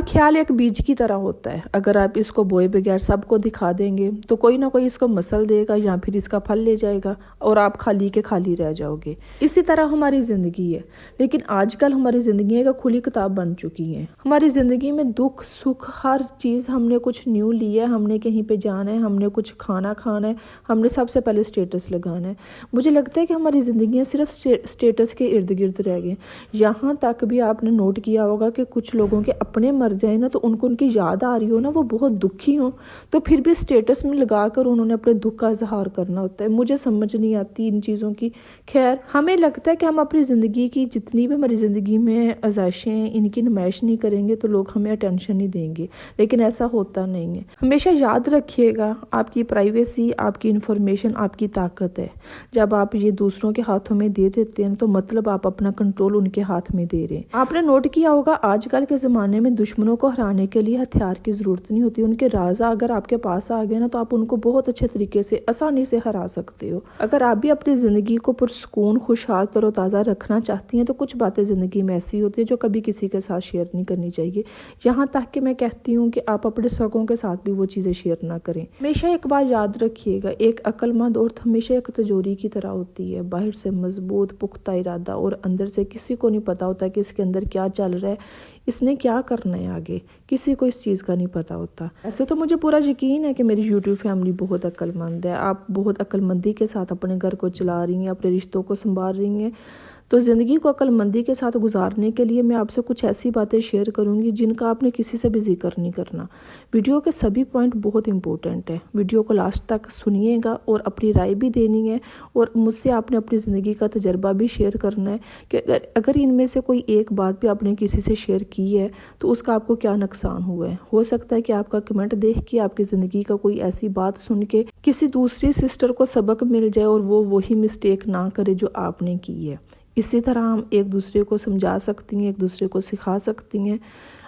ہر خیال ایک بیج کی طرح ہوتا ہے، اگر آپ اس کو بوئے بغیر سب کو دکھا دیں گے تو کوئی نہ کوئی اس کو مسل دے گا یا پھر اس کا پھل لے جائے گا اور آپ خالی کے خالی رہ جاؤ گے۔ اسی طرح ہماری زندگی ہے، لیکن آج کل ہماری زندگی ایک کھلی کتاب بن چکی ہے۔ ہماری زندگی میں دکھ سکھ ہر چیز، ہم نے کچھ نیو لیا ہے، ہم نے کہیں پہ جانا ہے، ہم نے کچھ کھانا ہے، ہم نے سب سے پہلے اسٹیٹس لگانا ہے۔ مجھے لگتا ہے کہ ہماری زندگیاں صرف اسٹیٹس کے ارد گرد رہ گئے۔ یہاں تک بھی آپ نے نوٹ کیا ہوگا کہ کچھ لوگوں کے اپنے مر جائیں نا تو ان کو ان کی یاد آ رہی ہو نا، وہ بہت دکھی ہوں، تو پھر بھی اسٹیٹس میں لگا کر انہوں نے اپنے دکھ کا اظہار کرنا ہوتا ہے۔ مجھے سمجھ نہیں آتی ان چیزوں کی۔ خیر، ہمیں لگتا ہے کہ ہم اپنی زندگی کی جتنی بھی ہماری زندگی میں آزائشیں ہیں ان کی نمائش نہیں کریں گے تو لوگ ہمیں اٹینشن نہیں دیں گے، لیکن ایسا ہوتا نہیں ہے۔ ہمیشہ یاد رکھیے گا، آپ کی پرائیویسی، آپ کی انفارمیشن آپ کی طاقت ہے۔ جب آپ یہ دوسروں کے ہاتھوں میں دے دیتے ہیں تو مطلب آپ اپنا کنٹرول ان کے ہاتھ میں دے رہے ہیں۔ آپ نے نوٹ کیا ہوگا آج کل کے زمانے میں دشمنوں کو ہرانے کے لیے ہتھیار کی ضرورت نہیں ہوتی، ان کے راز اگر آپ کے پاس آ گئے نا تو آپ ان کو بہت اچھے طریقے سے آسانی سے ہرا سکتے ہو۔ اگر آپ بھی اپنی زندگی کو پرسکون، خوشحال، تر و تازہ رکھنا چاہتی ہیں تو کچھ باتیں زندگی میں ایسی ہوتی ہیں جو کبھی کسی کے ساتھ شیئر نہیں کرنی چاہیے، یہاں تک کہ میں کہتی ہوں کہ آپ اپنے سگوں کے ساتھ بھی وہ چیزیں شیئر نہ کریں۔ ہمیشہ ایک بات یاد رکھیے گا، ایک عقل مند عورت ہمیشہ ایک تجوری کی طرح ہوتی ہے، باہر سے مضبوط پختہ ارادہ اور اندر سے کسی کو نہیں پتا ہوتا کہ اس کے اندر کیا چل رہا ہے، اس نے کیا کرنا ہے آگے، کسی کو اس چیز کا نہیں پتا ہوتا۔ ایسے تو مجھے پورا یقین ہے کہ میری یوٹیوب فیملی بہت عقل مند ہے، آپ بہت عقل مندی کے ساتھ اپنے گھر کو چلا رہی ہیں، اپنے رشتوں کو سنبھال رہی ہیں۔ تو زندگی کو عقل مندی کے ساتھ گزارنے کے لیے میں آپ سے کچھ ایسی باتیں شیئر کروں گی جن کا آپ نے کسی سے بھی ذکر نہیں کرنا۔ ویڈیو کے سبھی پوائنٹ بہت امپورٹنٹ ہے، ویڈیو کو لاسٹ تک سنیے گا اور اپنی رائے بھی دینی ہے، اور مجھ سے آپ نے اپنی زندگی کا تجربہ بھی شیئر کرنا ہے کہ اگر ان میں سے کوئی ایک بات بھی آپ نے کسی سے شیئر کی ہے تو اس کا آپ کو کیا نقصان ہوا ہے۔ ہو سکتا ہے کہ آپ کا کمنٹ دیکھ کے، آپ کی زندگی کا کوئی ایسی بات سن کے کسی دوسری سسٹر کو سبق مل جائے اور وہ وہی مسٹیک نہ کرے جو آپ نے کی ہے۔ اسی طرح ہم ایک دوسرے کو سمجھا سکتی ہیں، ایک دوسرے کو سکھا سکتی ہیں۔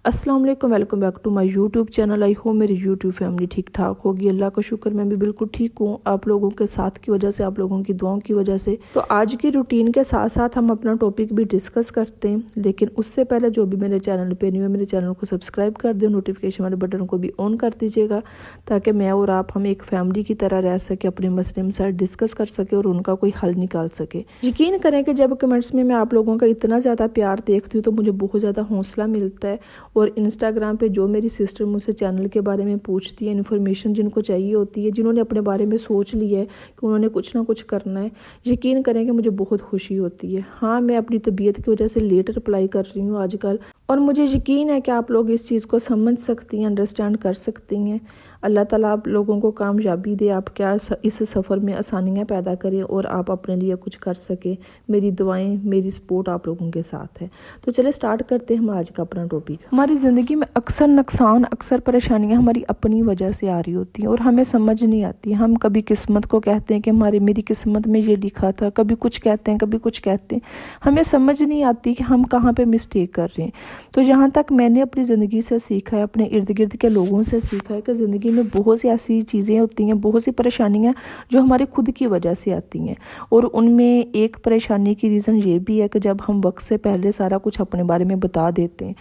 السلام علیکم، welcome back to my YouTube channel. I hope میری یوٹیوب فیملی ٹھیک ٹھاک ہوگی، اللہ کا شکر میں بھی بالکل ٹھیک ہوں، آپ لوگوں کے ساتھ کی وجہ سے، آپ لوگوں کی دعاؤں کی وجہ سے۔ تو آج کی روٹین کے ساتھ ساتھ ہم اپنا ٹاپک بھی ڈسکس کرتے ہیں، لیکن اس سے پہلے جو بھی میرے چینل پہ نہیں ہے میرے چینل کو سبسکرائب کر دیں، نوٹیفیکیشن والے بٹن کو بھی آن کر دیجیے گا تاکہ میں اور آپ ہم ایک فیملی کی طرح رہ سکے، اپنے مسئلے مسائل ڈسکس کر سکے اور ان کا کوئی حل نکال سکے۔ یقین کریں کہ جب کمنٹس میں آپ لوگوں کا اتنا زیادہ پیار دیکھتی ہوں تو مجھے بہت زیادہ حوصلہ ملتا ہے، اور انسٹاگرام پہ جو میری سسٹر مجھ سے چینل کے بارے میں پوچھتی ہے، انفارمیشن جن کو چاہیے ہوتی ہے، جنہوں نے اپنے بارے میں سوچ لیا ہے کہ انہوں نے کچھ نہ کچھ کرنا ہے، یقین کریں کہ مجھے بہت خوشی ہوتی ہے۔ ہاں، میں اپنی طبیعت کی وجہ سے لیٹ رپلائی کر رہی ہوں آج کل، اور مجھے یقین ہے کہ آپ لوگ اس چیز کو سمجھ سکتی ہیں، انڈرسٹینڈ کر سکتی ہیں۔ اللہ تعالیٰ آپ لوگوں کو کامیابی دے، آپ کیا اس سفر میں آسانیاں پیدا کریں اور آپ اپنے لیے کچھ کر سکیں۔ میری دعائیں، میری سپورٹ آپ لوگوں کے ساتھ ہے۔ تو چلے سٹارٹ کرتے ہیں ہم آج کا اپنا ٹاپک۔ ہماری زندگی میں اکثر نقصان، اکثر پریشانیاں ہماری اپنی وجہ سے آ رہی ہوتی ہیں اور ہمیں سمجھ نہیں آتی۔ ہم کبھی قسمت کو کہتے ہیں کہ میری قسمت میں یہ لکھا تھا، کبھی کچھ کہتے ہیں، کبھی کچھ کہتے ہیں، ہمیں سمجھ نہیں آتی کہ ہم کہاں پہ مسٹیک کر رہے ہیں۔ تو جہاں تک میں نے اپنی زندگی سے سیکھا ہے، اپنے ارد گرد کے لوگوں سے سیکھا ہے کہ زندگی میں بہت سی ایسی چیزیں ہوتی ہیں، بہت سی پریشانیاں جو ہمارے خود کی وجہ سے آتی ہیں، اور ان میں ایک پریشانی کی ریزن یہ بھی ہے کہ جب ہم وقت سے پہلے سارا کچھ اپنے بارے میں بتا دیتے ہیں۔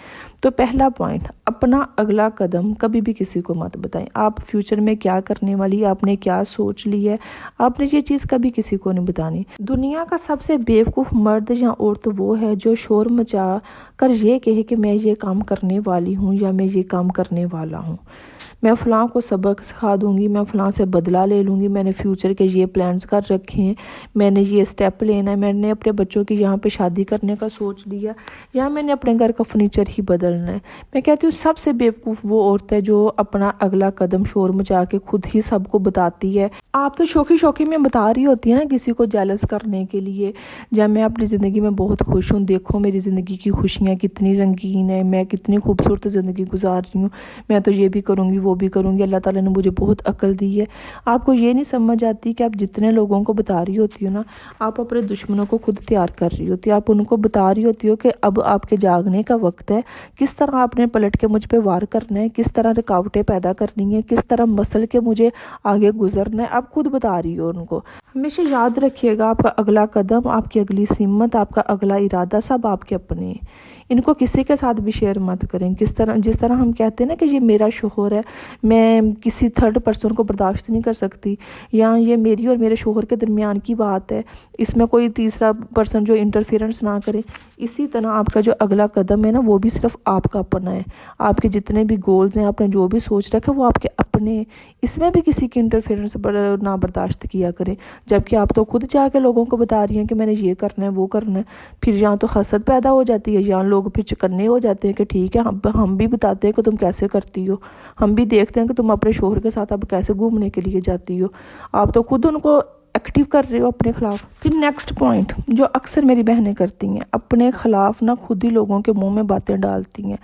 تو پہلا پوائنٹ، اپنا اگلا قدم کبھی بھی کسی کو مت بتائیں۔ آپ فیوچر میں کیا کرنے والی، آپ نے کیا سوچ لی ہے، آپ نے یہ چیز کبھی کسی کو نہیں بتانی۔ دنیا کا سب سے بیوقوف مرد یا عورت وہ ہے جو شور مچا کر یہ کہے کہ میں یہ کام کرنے والی ہوں یا میں یہ کام کرنے والا ہوں، میں فلاں کو سبق سکھا دوں گی، میں فلاں سے بدلہ لے لوں گی، میں نے فیوچر کے یہ پلانز کر رکھے ہیں، میں نے یہ سٹیپ لینا ہے، میں نے اپنے بچوں کی یہاں پہ شادی کرنے کا سوچ لیا، یا میں نے اپنے گھر کا فرنیچر ہی بدلنا ہے۔ میں کہتی ہوں سب سے بیوقوف وہ عورت ہے جو اپنا اگلا قدم شور مچا کے خود ہی سب کو بتاتی ہے۔ آپ تو شوخی میں بتا رہی ہوتی ہے نا کسی کو جیلس کرنے کے لیے، جب میں اپنی زندگی میں بہت خوش ہوں، دیکھو میری زندگی کی خوشیاں کتنی رنگین ہیں، میں کتنی خوبصورت زندگی گزار رہی ہوں، میں تو یہ بھی کروں گی وہ بھی کروں گی، اللہ تعالیٰ نے مجھے بہت عقل دی ہے۔ آپ کو یہ نہیں سمجھ آتی کہ آپ جتنے لوگوں کو بتا رہی ہوتی ہو نا، آپ اپنے دشمنوں کو خود تیار کر رہی ہوتی، آپ ان کو بتا رہی ہوتی ہو کہ اب آپ کے جاگنے کا وقت ہے، کس طرح آپ نے پلٹ کے مجھ پہ وار کرنا ہے، کس طرح رکاوٹیں پیدا کرنی ہے، کس طرح مسل کے مجھے آگے گزرنا ہے، آپ خود بتا رہی ہو ان کو۔ ہمیشہ یاد رکھیے گا، آپ کا اگلا قدم، آپ کی اگلی سمت، آپ کا اگلا ارادہ سب آپ کے اپنے ہیں۔ इनको किसी के साथ भी शेयर मत करें। जिस तरह हम कहते हैं ना कि ये मेरा शोहर है, मैं किसी थर्ड पर्सन को बर्दाश्त नहीं कर सकती, या ये मेरी और मेरे शोहर के दरमियान की बात है, इसमें कोई तीसरा पर्सन जो इंटरफेरेंस ना करे। इसी तरह आपका जो अगला कदम है ना, वो भी सिर्फ आपका अपना है। आपके जितने भी गोल्स हैं, आपने जो भी सोच रखा है, वो आपके अपने, इसमें भी किसी की इंटरफेरेंस ना बर्दाश्त किया करें। जबकि आप तो खुद जाके लोगों को बता रही हैं कि मैंने ये करना है, वो करना है। फिर यहाँ तो हसद पैदा हो जाती है, यहाँ लोग फिर चकन्ने हो जाते हैं कि ठीक है, हम भी बताते हैं कि तुम कैसे करती हो, हम भी देखते हैं कि तुम अपने शोहर के साथ अब कैसे घूमने के लिए जाती हो। आप तो खुद उनको एक्टिव कर रहे हो अपने खिलाफ। फिर नेक्स्ट पॉइंट जो अक्सर मेरी बहनें करती हैं, अपने खिलाफ ना खुद ही लोगों के मुंह में बातें डालती हैं।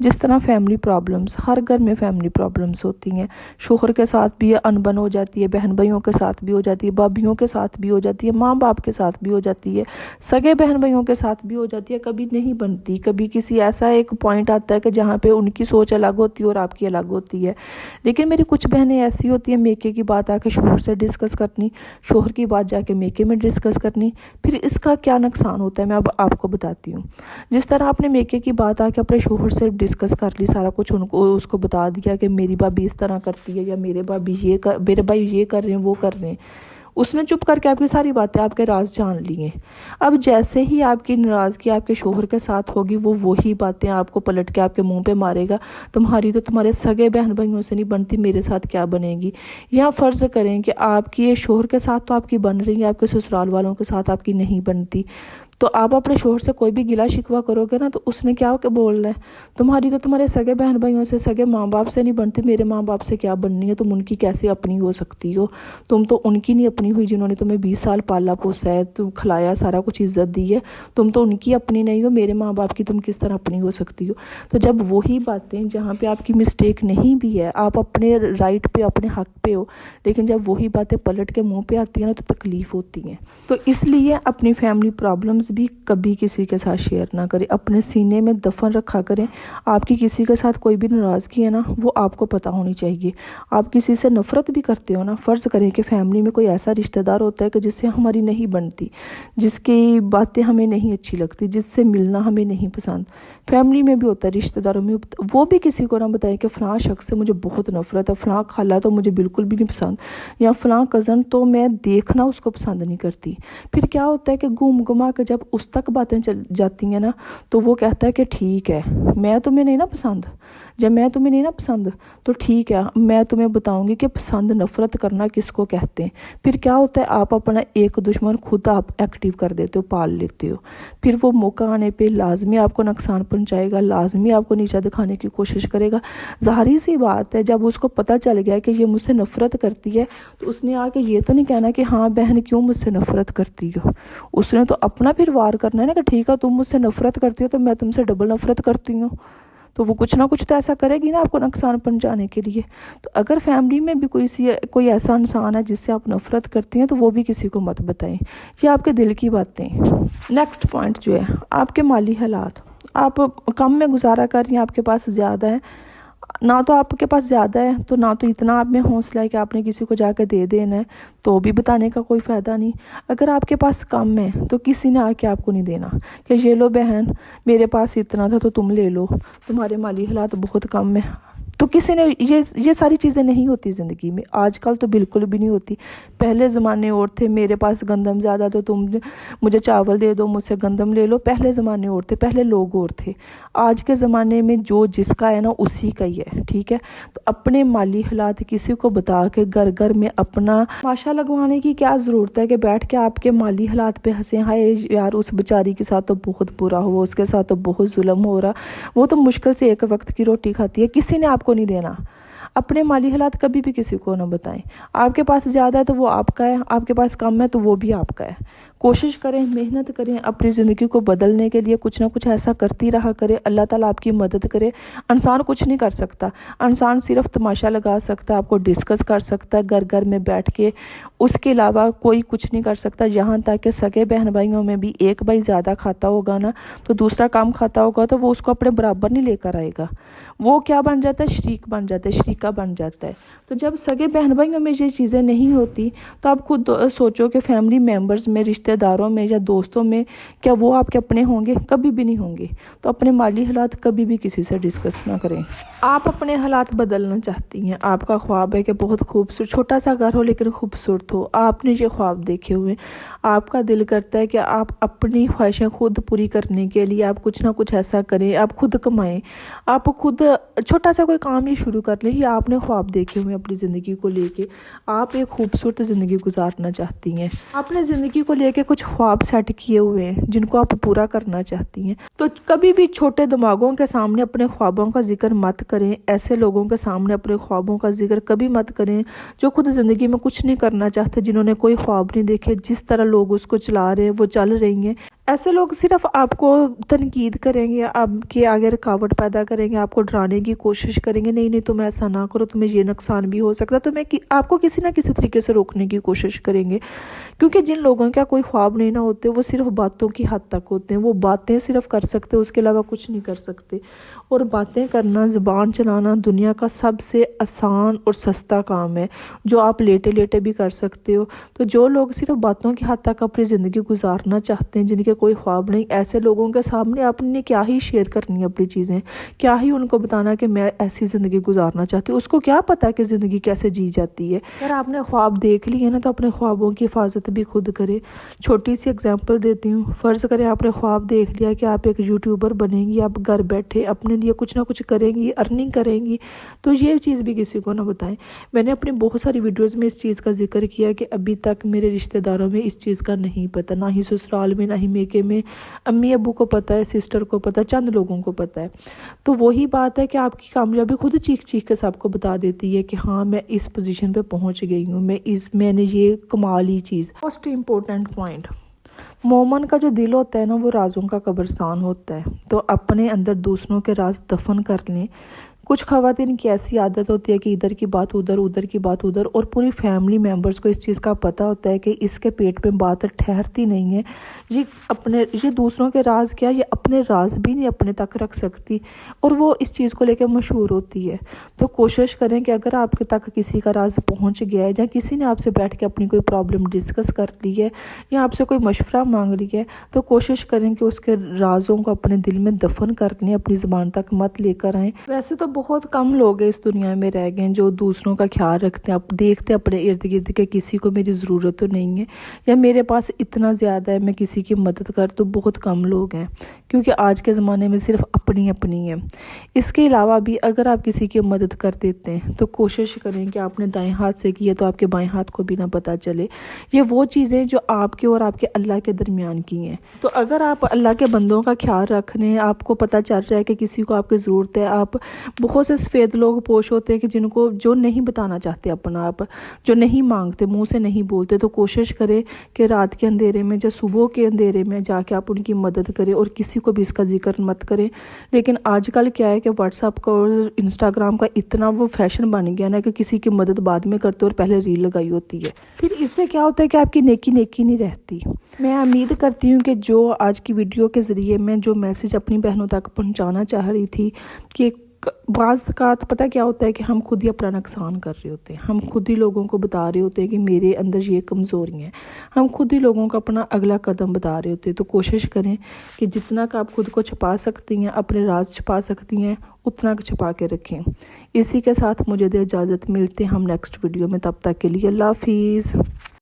जिस तरह फैमिली प्रॉब्लम्स, हर घर में फैमिली प्रॉब्लम्स होती हैं। शोहर के साथ भी अनबन हो जाती है, बहन भाइयों के साथ भी हो जाती है, भाभियों के साथ भी हो जाती है, माँ बाप के साथ भी हो जाती है, सगे बहन भाइयों के साथ भी हो जाती है। कभी नहीं बनती, कभी किसी ऐसा एक पॉइंट आता है कि जहाँ पे उनकी सोच अलग होती है और आपकी अलग होती है। लेकिन मेरी कुछ बहनें ऐसी होती हैं, मेके की बात आके शोहर से डिस्कस करनी, शोहर की बात जाके मेके में डिस्कस करनी। फिर इसका क्या नुकसान होता है मैं अब आपको बताती हूँ। जिस तरह आपने मेके की बात आके अपने शोहर से डिस्कस कर ली, सारा कुछ उसको बता दिया कि मेरी भाभी इस तरह करती है, या मेरे भाई ये कर रहे हैं, वो कर रहे हैं, उसने चुप करके आपकी सारी बातें, आपके राज जान लिए। अब जैसे ही आपकी नाराज़गी आपके शोहर के साथ होगी, वो वही बातें आपको पलट के आपके मुंह पे मारेगा, तुम्हारी तो तुम्हारे सगे बहन भाइयों से नहीं बनती, मेरे साथ क्या बनेगी। या फ़र्ज़ करें कि आपकी ये शोहर के साथ तो आपकी बन रही है, आपके ससुराल वालों के साथ आपकी नहीं बनती, तो आप अपने शोहर से कोई भी गिला शिकवा करोगे ना, तो उसने क्या होकर बोलना है, तुम्हारी तो तुम्हारे सगे बहन भाइयों से, सगे माँ बाप से नहीं बनती, मेरे माँ बाप से क्या बननी है, तुम उनकी कैसे अपनी हो सकती हो, तुम तो उनकी नहीं अपनी हुई जिन्होंने तुम्हें 20 साल पाला पोसा है, तुम खिलाया, सारा कुछ इज्जत दी है, तुम तो उनकी अपनी नहीं हो, मेरे माँ बाप की तुम किस तरह अपनी हो सकती हो। तो जब वही बातें जहाँ पे आपकी मिस्टेक नहीं भी है, आप अपने राइट पे, अपने हक पे हो, लेकिन जब वही बातें पलट के मुँह पे आती है ना, तो तकलीफ होती है। तो इसलिए अपनी फैमिली प्रॉब्लम्स भी कभी किसी के साथ शेयर ना करें, अपने सीने में दफन रखा करें। आपकी किसी के साथ कोई भी नाराज़गी है ना, वो आपको पता होनी चाहिए। आप किसी से नफरत भी करते हो ना, फ़र्ज़ करें कि फैमिली में कोई ऐसा रिश्तेदार होता है कि जिससे हमारी नहीं बनती, जिसकी बातें हमें नहीं अच्छी लगती, जिससे मिलना हमें नहीं पसंद, फैमिली में भी होता है, रिश्तेदारों में, वो भी किसी को ना बताए कि फ़लाँ शख्स से मुझे बहुत नफरत है, फ़लाँ खाला तो मुझे बिल्कुल भी नहीं पसंद, या फ़लाँ कज़न तो मैं देखना उसको पसंद नहीं करती। फिर क्या होता है कि घूम घुमा के जब उस तक बातें चल जाती हैं ना, तो वो कहता है कि ठीक है, मैं तुम्हें नहीं ना पसंद, जब मैं तुम्हें नहीं ना पसंद तो ठीक है, मैं तुम्हें बताऊंगी कि पसंद नफरत करना किसको कहते हैं। फिर क्या होता है, आप अपना एक दुश्मन खुद आप एक्टिव कर देते हो, पाल लेते हो। फिर वो मौका आने पे लाजमी आपको नुकसान पहुंचाएगा, लाजमी आपको नीचा दिखाने की कोशिश करेगा। ज़ाहिर सी बात है, जब उसको पता चल गया कि ये मुझसे नफरत करती है, तो उसने आके ये तो नहीं कहना कि हाँ बहन क्यों मुझसे नफरत करती हो, उसने तो अपना फिर वार करना है ना कि ठीक है तुम मुझसे नफरत करती हो तो मैं तुमसे डबल नफरत करती हूँ। तो वो कुछ ना कुछ तो ऐसा करेगी ना आपको नुकसान पहुंचाने के लिए। तो अगर फैमिली में भी कोई ऐसा इंसान है जिससे आप नफरत करती हैं, तो वो भी किसी को मत बताएं, ये आपके दिल की बातें। नेक्स्ट पॉइंट जो है, आपके माली हालात, आप कम में गुजारा कर रही हैं, आपके पास ज़्यादा है ना, तो आपके पास ज़्यादा है तो ना तो इतना आप में हौसला है कि आपने किसी को जाकर दे देना है, तो भी बताने का कोई फ़ायदा नहीं। अगर आपके पास कम है तो किसी ने आके आपको नहीं देना कि ये लो बहन मेरे पास इतना था तो तुम ले लो, तुम्हारे माली हालात बहुत कम है, तो किसी ने ये सारी चीज़ें नहीं होती ज़िंदगी में, आजकल तो बिल्कुल भी नहीं होती। पहले ज़माने और थे, मेरे पास गंदम ज़्यादा तो तुम मुझे चावल दे दो, मुझसे गंदम ले लो, पहले ज़माने और थे, पहले लोग और थे। आज के ज़माने में जो जिसका है ना उसी का ही है, ठीक है। तो अपने माली हालात किसी को बता के घर घर में अपना तमाशा लगवाने की क्या ज़रूरत है कि बैठ के आपके माली हालात पे हंसे, हाय यार उस बेचारी के साथ तो बहुत बुरा हुआ, उसके साथ तो बहुत जुल्म हो रहा, वो तो मुश्किल से एक वक्त की रोटी खाती है, किसी ने आपको नहीं देना। अपने माली हालात कभी भी किसी को ना बताएं। आपके पास ज़्यादा है तो वो आपका है, आपके पास कम है तो वो भी आपका है। कोशिश करें, मेहनत करें, अपनी ज़िंदगी को बदलने के लिए कुछ ना कुछ ऐसा करती रहा करें, अल्लाह ताला आपकी मदद करे। इंसान कुछ नहीं कर सकता, इंसान सिर्फ तमाशा लगा सकता है, आपको डिस्कस कर सकता है घर घर में बैठ के, उसके अलावा कोई कुछ नहीं कर सकता। यहाँ तक कि सगे बहन भाइयों में भी एक भाई ज़्यादा खाता होगा ना, तो दूसरा कम खाता होगा तो वो उसको अपने बराबर नहीं लेकर आएगा, वो क्या बन जाता है, शरीक बन जाता है। शरीक तरीका बन जाता है। तो जब सगे बहन भाइयों में ये चीज़ें नहीं होती तो आप खुद सोचो कि फैमिली मेम्बर्स में, रिश्तेदारों में या दोस्तों में क्या वो आपके अपने होंगे? कभी भी नहीं होंगे। तो अपने माली हालात कभी भी किसी से डिस्कस ना करें। आप अपने हालात बदलना चाहती हैं, आपका ख्वाब है कि बहुत खूबसूरत छोटा सा घर हो लेकिन खूबसूरत हो, आपने ये ख्वाब देखे हुए, आपका दिल करता है कि आप अपनी ख्वाहिशें खुद पूरी करने के लिए आप कुछ ना कुछ ऐसा करें, आप खुद कमाएं, आप खुद छोटा सा कोई काम ही शुरू कर लें। ये आपने ख्वाब देखे हुए अपनी ज़िंदगी को लेके, आप एक खूबसूरत ज़िंदगी गुजारना चाहती हैं, आपने ज़िंदगी को लेके कुछ ख्वाब सेट किए हुए हैं जिनको आप पूरा करना चाहती हैं। तो कभी भी छोटे दिमागों के सामने अपने ख्वाबों का जिक्र मत करें, ऐसे लोगों के सामने अपने ख्वाबों का जिक्र कभी मत करें जो खुद ज़िंदगी में कुछ नहीं करना चाहते, जिन्होंने कोई ख्वाब नहीं देखे, जिस तरह लोग उसको चला रहे हैं वो चल रही हैं। ऐसे लोग सिर्फ आपको तनकीद करेंगे, आपके आगे रुकावट पैदा करेंगे, आपको डराने की कोशिश करेंगे, नहीं नहीं तुम ऐसा ना करो, तुम्हें ये नुकसान भी हो सकता है, तुम्हें आपको किसी ना किसी तरीके से रोकने की कोशिश करेंगे। क्योंकि जिन लोगों का कोई ख्वाब नहीं ना होते वो सिर्फ बातों की हद तक होते हैं, वो बातें सिर्फ कर सकते, उसके अलावा कुछ नहीं कर सकते। और बातें करना, ज़बान चलाना दुनिया का सबसे आसान और सस्ता काम है जो आप लेटे लेटे भी कर सकते हो। तो जो लोग सिर्फ बातों की हद तक अपनी ज़िंदगी गुजारना चाहते हैं, जिनके कोई ख्वाब नहीं, ऐसे लोगों के सामने आपने क्या ही शेयर करनी है अपनी चीज़ें, क्या ही उनको बताना कि मैं ऐसी ज़िंदगी गुजारना चाहती हूँ। उसको क्या पता कि ज़िंदगी कैसे जी जाती है। अगर आपने ख्वाब देख लिए ना तो अपने ख्वाबों की हिफाजत भी खुद करें। छोटी सी एग्जांपल देती हूँ, फ़र्ज़ करें आपने ख्वाब देख लिया कि आप एक यूट्यूबर बनेंगी, आप घर बैठे अपने लिए कुछ ना कुछ करेंगी, अर्निंग करेंगी, तो ये चीज़ भी किसी को ना बताएं। मैंने अपनी बहुत सारी वीडियोस में इस चीज़ का जिक्र किया कि अभी तक मेरे रिश्तेदारों में इस चीज़ का नहीं पता, ना ही ससुराल में, ना ही मेके में, अम्मी अबू को पता है, सिस्टर को पता है, चंद लोगों को पता है। तो वही बात है कि आपकी कामयाबी खुद चीख चीख के सबको बता देती है कि हाँ मैं इस पोजीशन पे पहुंच गई हूँ, मैंने ये कमाली चीज़। मोस्ट इम्पोर्टेंट पॉइंट, मोमन का जो दिल होता है ना वो राजों का कब्रिस्तान होता है। तो अपने अंदर दूसरों के राज दफन कर लें। कुछ खवातीन की ऐसी आदत होती है कि इधर की बात उधर, उधर की बात उधर, और पूरी फैमिली मेम्बर्स को इस चीज़ का पता होता है कि इसके पेट में बात ठहरती नहीं है, ये दूसरों के राज क्या, ये अपने राज भी नहीं अपने तक रख सकती, और वो इस चीज़ को लेकर मशहूर होती है। तो कोशिश करें कि अगर आपके तक किसी का राज पहुंच गया है, या किसी ने आपसे बैठ के अपनी कोई प्रॉब्लम डिस्कस कर ली है, या आपसे कोई मशवरा मांग ली है, तो कोशिश करें कि उसके राजों को अपने दिल में दफन करने, अपनी ज़बान तक मत लेकर आएँ। वैसे तो बहुत कम लोग इस दुनिया में रह गए हैं जो दूसरों का ख्याल रखते हैं, आप देखते हैं अपने इर्द गिर्द के किसी को मेरी ज़रूरत तो नहीं है, या मेरे पास इतना ज़्यादा है मैं किसी की मदद कर, तो बहुत कम लोग हैं। क्योंकि आज के ज़माने में सिर्फ अपनी अपनी है। इसके अलावा भी अगर आप किसी की मदद कर देते हैं तो कोशिश करें कि आपने दाएं हाथ से की है तो आपके बाएं हाथ को भी ना पता चले। ये वो चीज़ें जो आपके और आपके अल्लाह के दरमियान की हैं। तो अगर आप अल्लाह के बंदों का ख्याल रख रहे हैं, आपको पता चल रहा है कि किसी को आपकी ज़रूरत है, आप बहुत से सफ़ेद लोग पोश होते हैं कि जिनको जो नहीं बताना चाहते अपना आप, जो नहीं मांगते, मुंह से नहीं बोलते, तो कोशिश करें कि रात के अंधेरे में या सुबह के अंधेरे में जाके आप उनकी मदद करें, और किसी को भी इसका जिक्र मत करें। लेकिन आजकल क्या है कि व्हाट्सएप का और इंस्टाग्राम का इतना वो फैशन बन गया ना कि किसी की मदद बाद में करते और पहले रील लगाई होती है। फिर इससे क्या होता है कि आपकी नेकी नेकी नहीं रहती। मैं उम्मीद करती हूँ कि जो आज की वीडियो के ज़रिए मैं जो मैसेज अपनी बहनों तक पहुँचाना चाह रही थी कि बाज़ औक़ात पता क्या होता है कि हम खुद ही अपना नुकसान कर रहे होते हैं, हम खुद ही लोगों को बता रहे होते हैं कि मेरे अंदर ये कमज़ोरी है, हम खुद ही लोगों को अपना अगला कदम बता रहे होते हैं। तो कोशिश करें कि जितना का आप खुद को छुपा सकती हैं, अपने राज छुपा सकती हैं, उतना छुपा के रखें। इसी के साथ मुझे दे इजाज़त, मिलते हैं हम नेक्स्ट वीडियो में, तब तक के लिए अल्लाह हाफिज़।